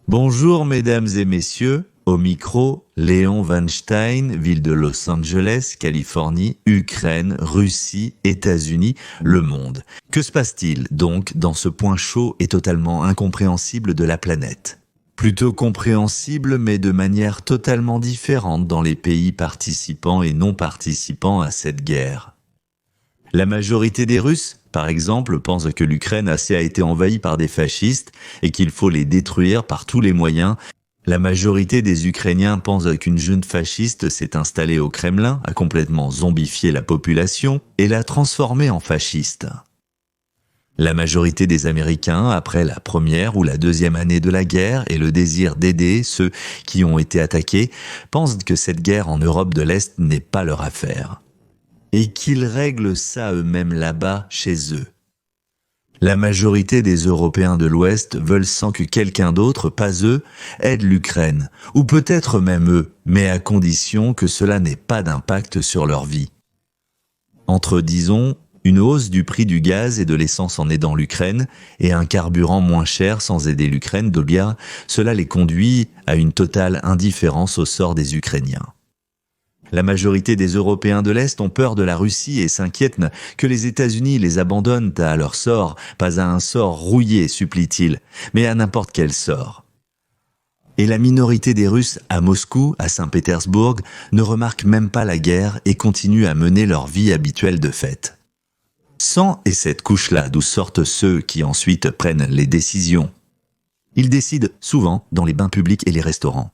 Bonjour mesdames et messieurs, au micro, Léon Weinstein, ville de Los Angeles, Californie, Ukraine, Russie, États-Unis, le monde. Que se passe-t-il donc dans ce point chaud et totalement incompréhensible de la planète ? Plutôt compréhensible mais de manière totalement différente dans les pays participants et non participants à cette guerre. La majorité des Russes, par exemple, pense que l'Ukraine a été envahie par des fascistes et qu'il faut les détruire par tous les moyens. La majorité des Ukrainiens pense qu'une junte fasciste s'est installée au Kremlin, a complètement zombifié la population et l'a transformée en fasciste. La majorité des Américains, après la première ou la deuxième année de la guerre et le désir d'aider ceux qui ont été attaqués, pensent que cette guerre en Europe de l'Est n'est pas leur affaire. Et qu'ils règlent ça eux-mêmes là-bas, chez eux. La majorité des Européens de l'Ouest veulent sans que quelqu'un d'autre, pas eux, aide l'Ukraine, ou peut-être même eux, mais à condition que cela n'ait pas d'impact sur leur vie. Entre, disons, une hausse du prix du gaz et de l'essence en aidant l'Ukraine, et un carburant moins cher sans aider l'Ukraine, cela les conduit à une totale indifférence au sort des Ukrainiens. La majorité des Européens de l'Est ont peur de la Russie et s'inquiètent que les États-Unis les abandonnent à leur sort, pas à un sort rouillé, supplie-t-il, mais à n'importe quel sort. Et la minorité des Russes à Moscou, à Saint-Pétersbourg, ne remarque même pas la guerre et continue à mener leur vie habituelle de fête. Sans et cette couche-là d'où sortent ceux qui ensuite prennent les décisions. Ils décident souvent dans les bains publics et les restaurants.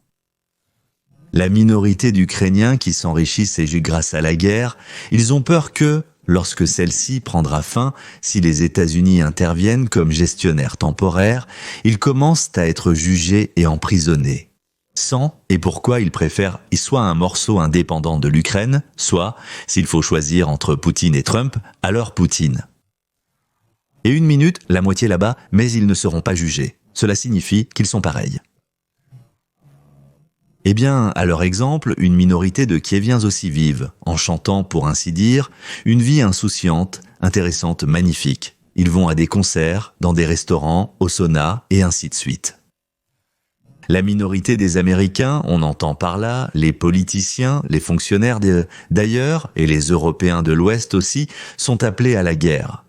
La minorité d'Ukrainiens qui s'enrichissent et grâce à la guerre, ils ont peur que, lorsque celle-ci prendra fin, si les États-Unis interviennent comme gestionnaires temporaires, ils commencent à être jugés et emprisonnés. Sans et pourquoi ils préfèrent soit un morceau indépendant de l'Ukraine, soit, s'il faut choisir entre Poutine et Trump, alors Poutine. Et une minute, la moitié là-bas, mais ils ne seront pas jugés. Cela signifie qu'ils sont pareils. Eh bien, à leur exemple, une minorité de Kieviens aussi vivent, en chantant, pour ainsi dire, une vie insouciante, intéressante, magnifique. Ils vont à des concerts, dans des restaurants, au sauna, et ainsi de suite. La minorité des Américains, on entend par là, les politiciens, les fonctionnaires d'ailleurs, et les Européens de l'Ouest aussi, sont appelés à la guerre.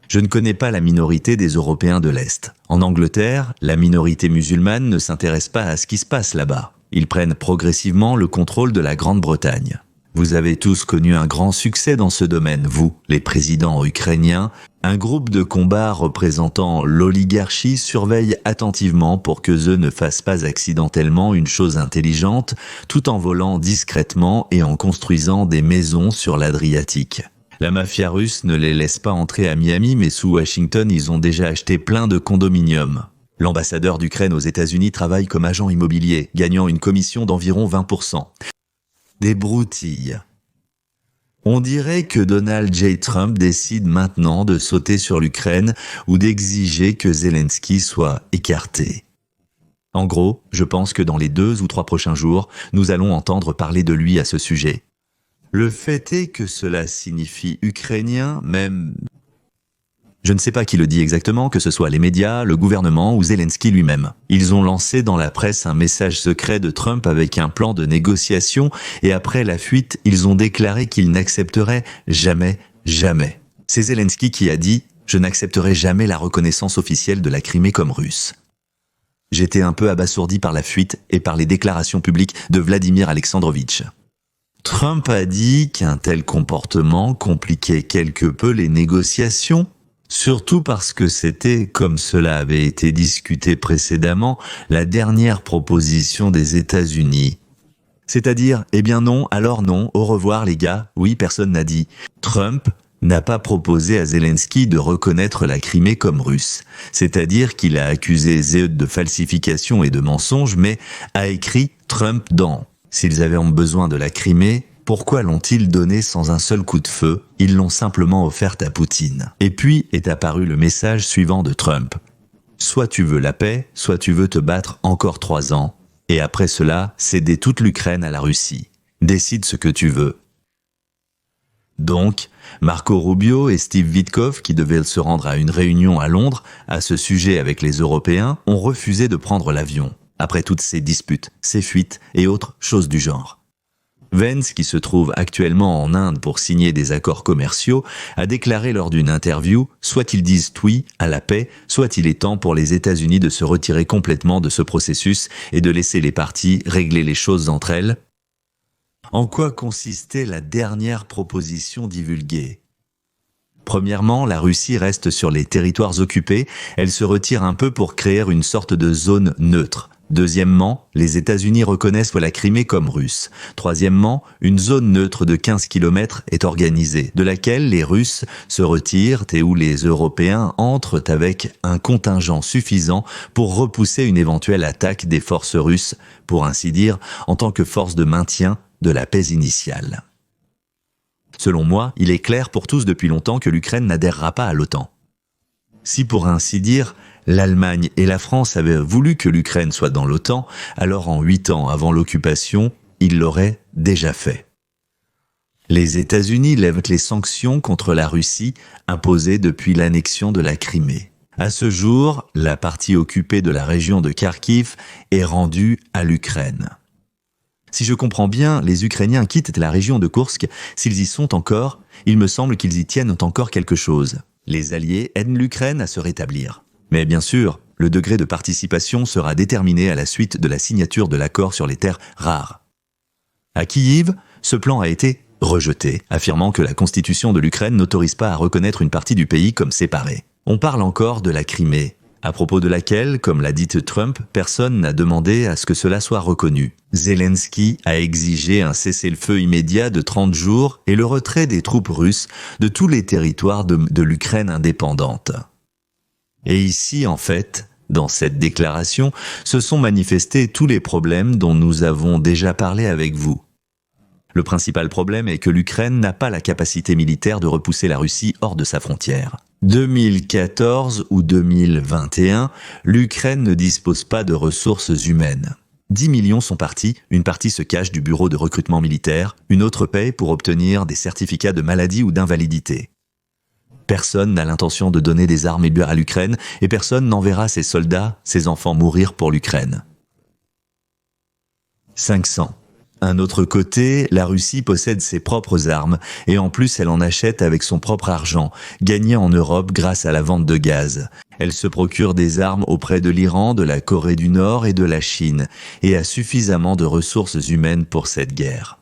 Je ne connais pas la minorité des Européens de l'Est. En Angleterre, la minorité musulmane ne s'intéresse pas à ce qui se passe là-bas. Ils prennent progressivement le contrôle de la Grande-Bretagne. Vous avez tous connu un grand succès dans ce domaine, vous, les présidents ukrainiens. Un groupe de combat représentant l'oligarchie surveille attentivement pour que eux ne fassent pas accidentellement une chose intelligente, tout en volant discrètement et en construisant des maisons sur l'Adriatique. La mafia russe ne les laisse pas entrer à Miami, mais sous Washington, ils ont déjà acheté plein de condominiums. L'ambassadeur d'Ukraine aux États-Unis travaille comme agent immobilier, gagnant une commission d'environ 20%. Des broutilles. On dirait que Donald J. Trump décide maintenant de sauter sur l'Ukraine ou d'exiger que Zelensky soit écarté. En gros, je pense que dans les 2 ou 3 prochains jours, nous allons entendre parler de lui à ce sujet. Le fait est que cela signifie ukrainien, même... Je ne sais pas qui le dit exactement, que ce soit les médias, le gouvernement ou Zelensky lui-même. Ils ont lancé dans la presse un message secret de Trump avec un plan de négociation et après la fuite, ils ont déclaré qu'ils n'accepteraient jamais. C'est Zelensky qui a dit « Je n'accepterai jamais la reconnaissance officielle de la Crimée comme russe ». J'étais un peu abasourdi par la fuite et par les déclarations publiques de Vladimir Alexandrovitch. Trump a dit qu'un tel comportement compliquait quelque peu les négociations, surtout parce que c'était, comme cela avait été discuté précédemment, la dernière proposition des États-Unis. C'est-à-dire, eh bien non, alors non, au revoir les gars, oui, personne n'a dit. Trump n'a pas proposé à Zelensky de reconnaître la Crimée comme russe, c'est-à-dire qu'il a accusé Zeud de falsification et de mensonge, mais a écrit Trump dans... S'ils avaient besoin de la Crimée, pourquoi l'ont-ils donnée sans un seul coup de feu ? Ils l'ont simplement offerte à Poutine. Et puis est apparu le message suivant de Trump. Soit tu veux la paix, soit tu veux te battre encore 3 ans, et après cela, céder toute l'Ukraine à la Russie. Décide ce que tu veux. Donc, Marco Rubio et Steve Witkoff, qui devaient se rendre à une réunion à Londres à ce sujet avec les Européens, ont refusé de prendre l'avion, après toutes ces disputes, ces fuites et autres choses du genre. Vance, qui se trouve actuellement en Inde pour signer des accords commerciaux, a déclaré lors d'une interview « Soit ils disent oui à la paix, soit il est temps pour les États-Unis de se retirer complètement de ce processus et de laisser les parties régler les choses entre elles. » En quoi consistait la dernière proposition divulguée ? Premièrement, la Russie reste sur les territoires occupés, elle se retire un peu pour créer une sorte de zone neutre. Deuxièmement, les États-Unis reconnaissent la Crimée comme russe. Troisièmement, une zone neutre de 15 km est organisée, de laquelle les Russes se retirent et où les Européens entrent avec un contingent suffisant pour repousser une éventuelle attaque des forces russes, pour ainsi dire, en tant que force de maintien de la paix initiale. Selon moi, il est clair pour tous depuis longtemps que l'Ukraine n'adhérera pas à l'OTAN. Si pour ainsi dire, l'Allemagne et la France avaient voulu que l'Ukraine soit dans l'OTAN, alors en 8 ans avant l'occupation, ils l'auraient déjà fait. Les États-Unis lèvent les sanctions contre la Russie imposées depuis l'annexion de la Crimée. À ce jour, la partie occupée de la région de Kharkiv est rendue à l'Ukraine. Si je comprends bien, les Ukrainiens quittent la région de Koursk. S'ils y sont encore, il me semble qu'ils y tiennent encore quelque chose. Les Alliés aident l'Ukraine à se rétablir. Mais bien sûr, le degré de participation sera déterminé à la suite de la signature de l'accord sur les terres rares. À Kyiv, ce plan a été rejeté, affirmant que la constitution de l'Ukraine n'autorise pas à reconnaître une partie du pays comme séparée. On parle encore de la Crimée, à propos de laquelle, comme l'a dit Trump, personne n'a demandé à ce que cela soit reconnu. Zelensky a exigé un cessez-le-feu immédiat de 30 jours et le retrait des troupes russes de tous les territoires de l'Ukraine indépendante. Et ici, en fait, dans cette déclaration, se sont manifestés tous les problèmes dont nous avons déjà parlé avec vous. Le principal problème est que l'Ukraine n'a pas la capacité militaire de repousser la Russie hors de sa frontière. 2014 ou 2021, l'Ukraine ne dispose pas de ressources humaines. 10 millions sont partis, une partie se cache du bureau de recrutement militaire, une autre paye pour obtenir des certificats de maladie ou d'invalidité. Personne n'a l'intention de donner des armes à l'Ukraine et personne n'enverra ses soldats, ses enfants mourir pour l'Ukraine. 500. D'un autre côté, la Russie possède ses propres armes et en plus elle en achète avec son propre argent, gagné en Europe grâce à la vente de gaz. Elle se procure des armes auprès de l'Iran, de la Corée du Nord et de la Chine et a suffisamment de ressources humaines pour cette guerre.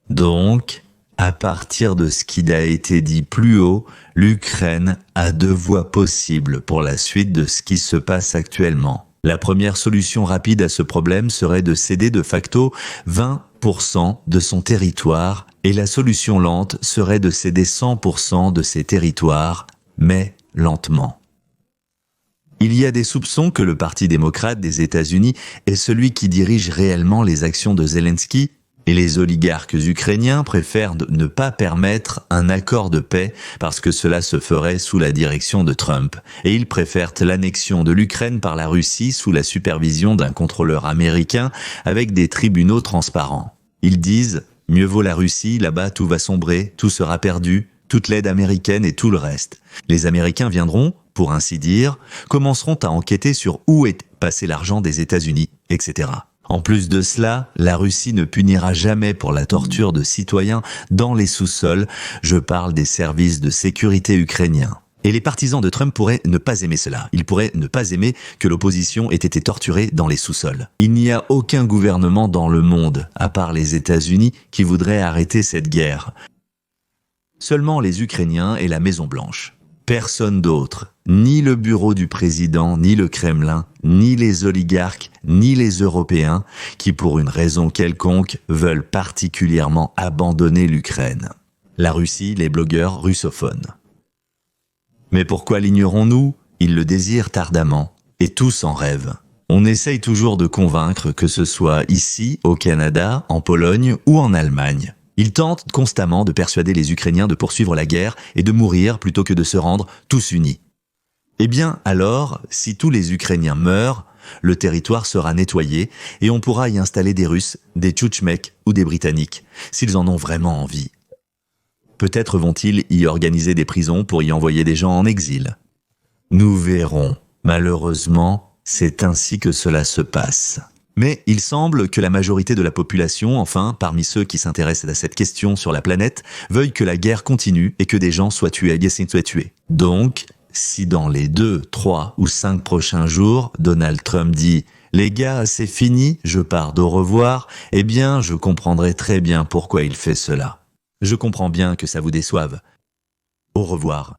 Donc, à partir de ce qui a été dit plus haut, l'Ukraine a 2 voies possibles pour la suite de ce qui se passe actuellement. La première solution rapide à ce problème serait de céder de facto 20% de son territoire et la solution lente serait de céder 100% de ses territoires, mais lentement. Il y a des soupçons que le Parti démocrate des États-Unis est celui qui dirige réellement les actions de Zelensky et les oligarques ukrainiens préfèrent ne pas permettre un accord de paix parce que cela se ferait sous la direction de Trump. Et ils préfèrent l'annexion de l'Ukraine par la Russie sous la supervision d'un contrôleur américain avec des tribunaux transparents. Ils disent « Mieux vaut la Russie, là-bas tout va sombrer, tout sera perdu, toute l'aide américaine et tout le reste. » Les Américains viendront, pour ainsi dire, commenceront à enquêter sur où est passé l'argent des États-Unis, etc. En plus de cela, la Russie ne punira jamais pour la torture de citoyens dans les sous-sols, je parle des services de sécurité ukrainiens. Et les partisans de Trump pourraient ne pas aimer cela. Ils pourraient ne pas aimer que l'opposition ait été torturée dans les sous-sols. Il n'y a aucun gouvernement dans le monde, à part les États-Unis, qui voudrait arrêter cette guerre. Seulement les Ukrainiens et la Maison-Blanche. Personne d'autre, ni le bureau du président, ni le Kremlin, ni les oligarques, ni les Européens, qui pour une raison quelconque veulent particulièrement abandonner l'Ukraine. La Russie, les blogueurs russophones. Mais pourquoi l'ignorons-nous ? Ils le désirent ardemment, et tous en rêvent. On essaye toujours de convaincre, que ce soit ici, au Canada, en Pologne ou en Allemagne. Ils tentent constamment de persuader les Ukrainiens de poursuivre la guerre et de mourir plutôt que de se rendre tous unis. Eh bien alors, si tous les Ukrainiens meurent, le territoire sera nettoyé et on pourra y installer des Russes, des Tchouchtchèques ou des Britanniques, s'ils en ont vraiment envie. Peut-être vont-ils y organiser des prisons pour y envoyer des gens en exil. Nous verrons. Malheureusement, c'est ainsi que cela se passe. Mais il semble que la majorité de la population, enfin, parmi ceux qui s'intéressent à cette question sur la planète, veuillent que la guerre continue et que des gens soient tués. Donc, si dans les 2, 3 ou 5 prochains jours, Donald Trump dit « Les gars, c'est fini, je pars d'au revoir », eh bien, je comprendrai très bien pourquoi il fait cela. Je comprends bien que ça vous déçoive. Au revoir.